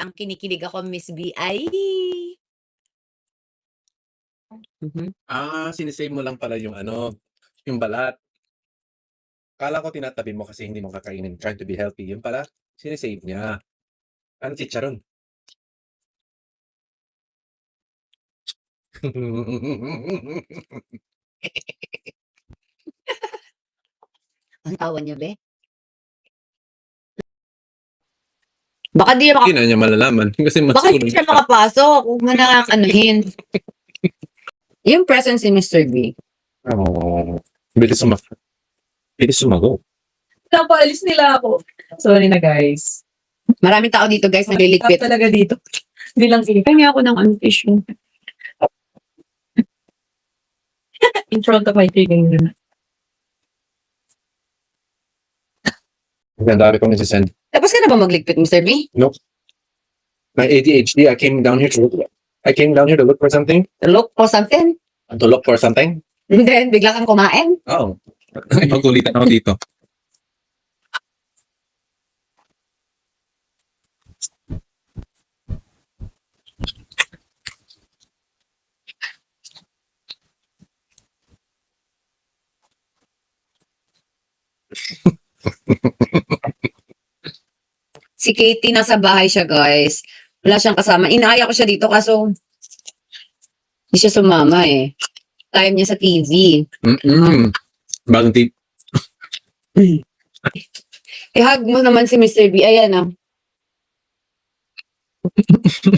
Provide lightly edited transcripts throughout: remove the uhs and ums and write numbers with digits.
ang kinikilig ako, Miss B, ay Sinisave mo lang pala yung ano, yung balat. Akala ko tinatabi mo kasi hindi mo kakainin, trying to be healthy. Yun pala, sinisave niya. Ano chicharon? ang tawa niya, be. Baka di Hindi na niya malalaman kasi baka di siya makapasok. Huwag mo na anuhin. Yung presence ni Mr. B. Oh, bilis sumagot. Bilis sumagot. Napaalis nila ako. Sorry na, guys. Maraming tao dito, guys, nagliligpit. Talaga dito. Hindi lang sige. Kaya ako ng tissue. In front of my chicken. Ang dami kong isasend. Tapos ka na ba magligpit, Mr. B? My ADHD, I came down here to look for something. Look for something? To look for something? And then, bigla kang kumain? Oo. Pagkulitan ako dito. Si Katie, nasa bahay siya, guys. Wala siyang kasama. Inaaya ko siya dito kaso hindi siya sumama eh. Time niya sa TV. Bagong tip. I-hug mo naman si Mr. B. Ayan ah.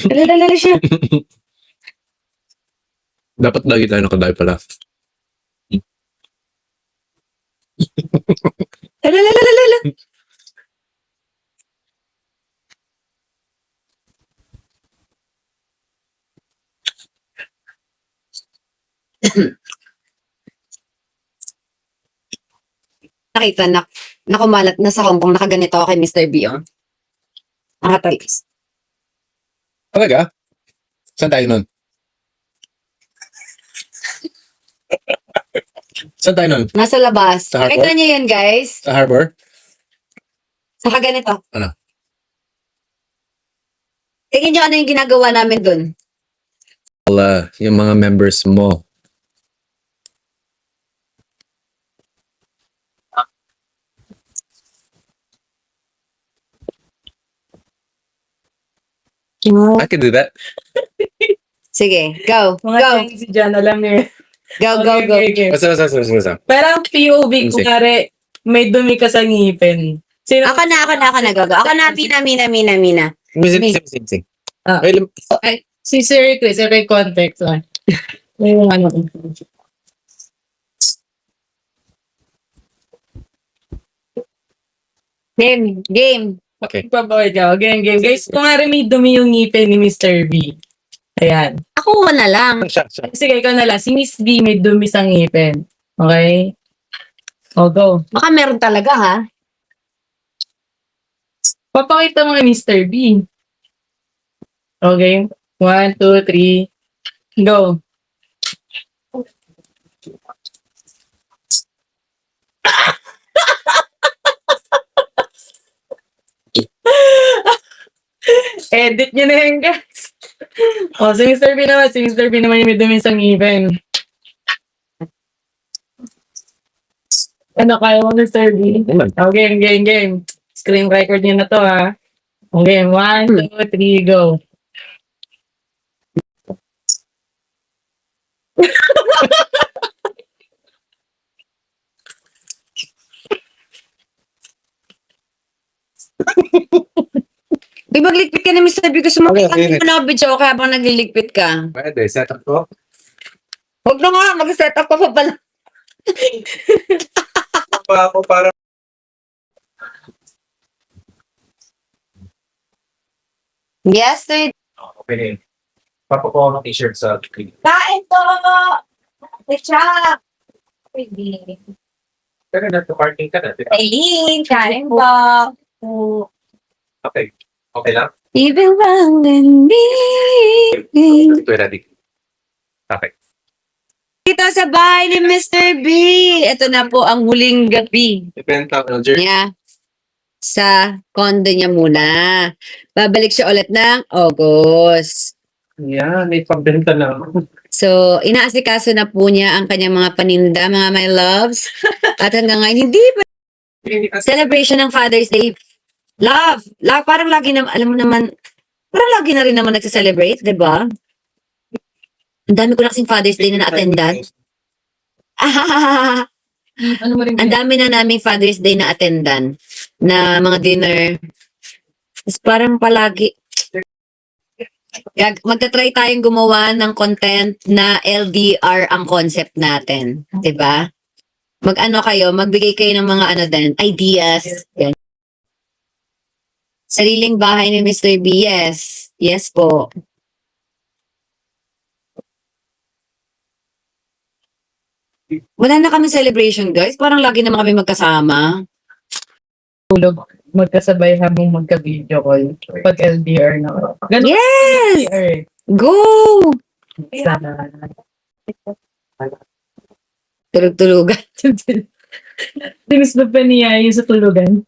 Lalala siya. Dapat lagi tayo nakadaya pala. Lalala. Nakita na nakumalat na sa Hong Kong nakaganito ako kay Mr. B. Oh. Nakatalis. Talaga? Saan tayo nun? Saan tayo nun? Nasa labas. Sa harbor? Nakita niyo yan, guys? Sa harbor? Nakaganito. Ano? Tingin niyo ano yung ginagawa namin dun. Wala, yung mga members mo. I can do that. Sige, go. Mga Go. Chinese si Jan, alam niyo. Go, go, go. Okay. Basta. Pero ang POV, Sige. kunwari, may dumi ka sa ngipin. Sino? Ako na, go. Ako na, Mina. Sing. Ah. Wait, Ay, si Sir Chris, may context. Yung ano. Game. okay. Papawid ka. Game. Guys, kunwari may dumi yung ngipin ni Mr. B. Ayan. Ako na lang. Siya. Sige, ikaw na lang. Si Miss B may dumi sa ngipin. Okay? O, go. Baka meron talaga, ha? Papakita mo kay Mr. B. Okay? 1, 2, 3. Go. Edit nyo na yan, guys. O, si Mr. B naman. Si Mr. B naman yung may dumi sa ngipin. Ano, kaya mo, Mr. B? Okay, game. Screen record nyo na to, ha? Okay, 1, 2, 3, go. Di magligpit ka na, Mr. B. Gusto mo Okay, mo na video kaya habang nagliligpit ka. Pwede, set up ko. Huwag na nga, mag-set up ka pa pala. Pa ako para Yes, sir. okay din. Papakuha ng t-shirt sa screen. Kain po! Richard! Pwede. Pero nagpa-parking ka na. Eileen, kain po. Okay. Okay lang? Even wrong than me. Ito ready. Okay. Dito sa bahay ni Mr. B. Ito na po ang huling gabi. Depende ang Alger. Yeah. sa condo niya muna. Babalik siya ulit ng August. Yan, may pambenta na. So, inaasikaso na po niya ang kanyang mga paninda, mga my loves. At hanggang ngayon, hindi pa celebration ng Father's Day. Love, parang lagi na, alam mo naman, parang lagi na rin naman nagsa-celebrate, di ba? Ang dami ko na kasing Father's Day na na-attendan. Ano mo rin? Ang dami na naming Father's Day na attendan na mga dinner. Tapos parang palagi, magta-try tayong gumawa ng content na LDR ang concept natin. 'Di ba? Mag-ano kayo, magbigay kayo ng mga ano din, ideas. Yan. Sariling bahay ni Mr. B, yes. Yes po. Wala na kami celebration, guys. Parang lagi naman kami magkasama. Tulog magkasabay habang magka-video call. Pag LDR na. Ganun Yes! LDR. Go! Sana. Tulog-tulugan. Tinis ba pa niya yung sa tulugan?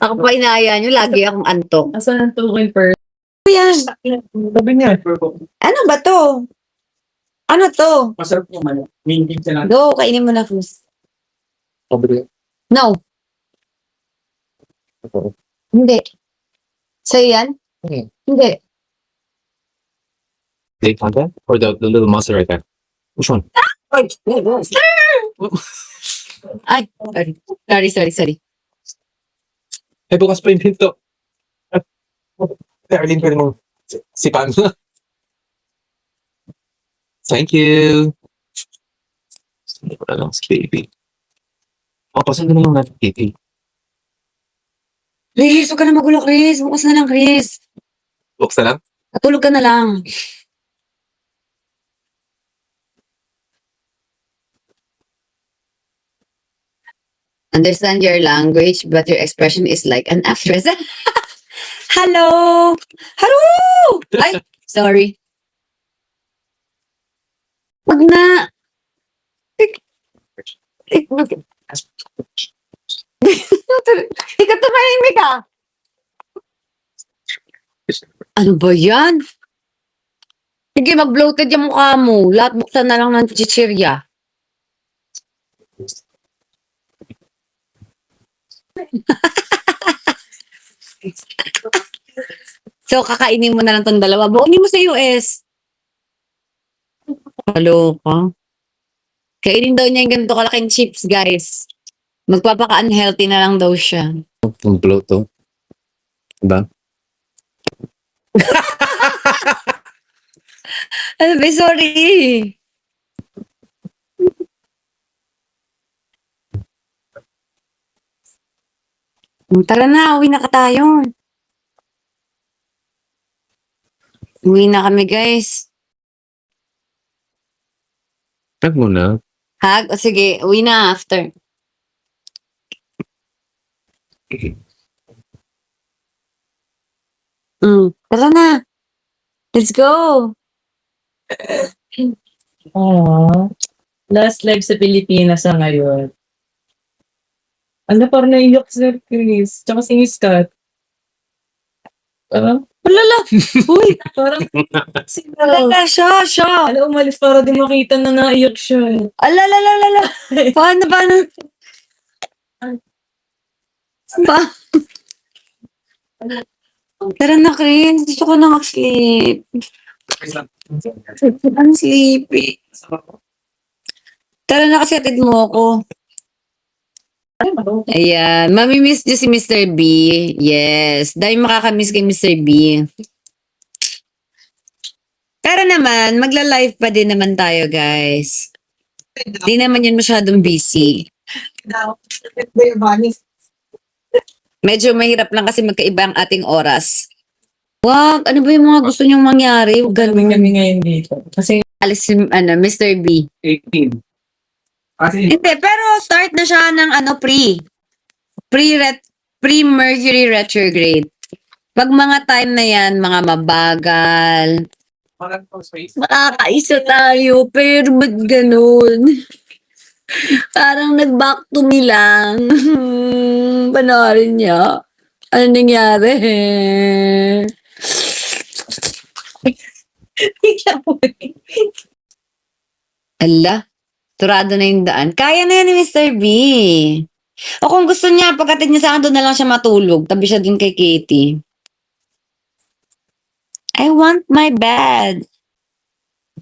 Ako pa inaya nyo, lagi akong antok. Asan ang tukin first? Yan. Sabi niya. Ano ba to? Ano to? Masarap po man. Mindig ka lang. Go, kainin mo na, Cruz. No. Hindi. Sa'yo yan? Hindi. They content? Or the little monster right there? Which one? Ay, sorry. Eh, bukas pa yung pinto. Arlene, pwede mo sipan. Thank you. Hindi ko na lang si baby. Pasan ko na lang natin, Kitty. Chris, huwag ka na magulo, Chris. Bukas na lang, Chris. Bukas na lang? Natulog ka na lang. Understand your language, but your expression is like an actress. Hello! Hello! Ay, sorry. Wag na. Ikaw tumahimik ka. Ano ba yan? Sige, mag-bloated yung mukha mo. Lahat buksan na lang ng chichirya. So, kakainin mo na lang tong dalawa. Buunin mo sa US. Halo ka. Kainin daw niya yung ganito kalaking chips, guys. Magpapaka-unhealthy na lang daw siya. Yung bloat to. Diba? Ano ba? Sorry. Tara na, uwi na ka tayo. Uwi na kami, guys. Tag mo na. Hag? O sige, uwi na after. Tara na. Let's go. Last live sa Pilipinas sa ngayon. Ano, parang naiyak si Chris. Tsaka si Scott. Parang, Alala. Uy, parang, sino? alala siya. Alam, umalis para di makita na naiyak siya. Alala. Paano? Tara na, Chris. Gusto ko na mag-sleep. I'm sleepy. Tara na kasi atid mo ako. Ayan. Mamimiss niyo si Mr. B. Yes. Dahil makakamiss kay Mr. B. Pero naman, magla-live pa din naman tayo, guys. Di naman yun masyadong busy. Medyo mahirap lang kasi magkaiba ang ating oras. Wag, ano ba yung mga gusto niyong mangyari? Huwag Kami ganun. ngayon dito. Kasi, Alis si, Mr. B. 18. Kasi Hindi, pero start na siya ng pre-Mercury retrograde. Pag mga time na yan, mga mabagal, walang pang space. makakaisa tayo, pero ba't ganun? Parang nag-back to me lang. Panoorin niya. Ano nangyari? Ala, turado na yung daan. Kaya na yan ni Mr. B. O kung gusto niya, pagkatid niya sa akin, doon na lang siya matulog. Tabi siya dun kay Katie. I want my bed.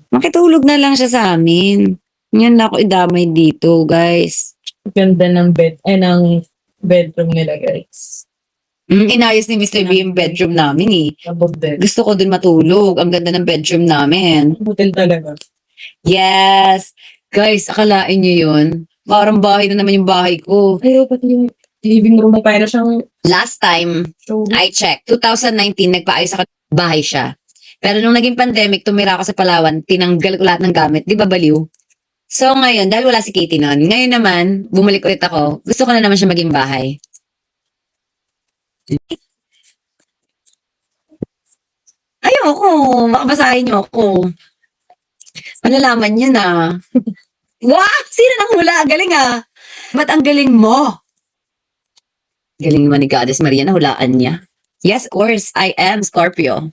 Makitulog na lang siya sa amin. Yan na ako idamay dito, guys. Ganda ng ng bedroom nila, guys. Inayos ni Mr. B yung bedroom namin eh. Above din. Gusto ko dun matulog. Ang ganda ng bedroom namin. Hotel talaga. Yes! Guys, akalain niyo yun? Parang bahay na naman yung bahay ko. Ay, pati yung living room na para siyang Last time, show. I checked. 2019, nagpaayos ako bahay siya. Pero nung naging pandemic, tumira ako sa Palawan, tinanggal ko lahat ng gamit. Di ba baliw? So ngayon, dahil wala si Katie noon, ngayon naman, bumalik ulit ako. Gusto ko na naman siya maging bahay. Ayoko, makabasahin niyo ako. Malalaman niyo na. Wow! Sino nang hula? Galing ah! Ba't ang galing mo? Galing naman ni Goddess Maria, nahulaan niya. Yes, of course, I am Scorpio.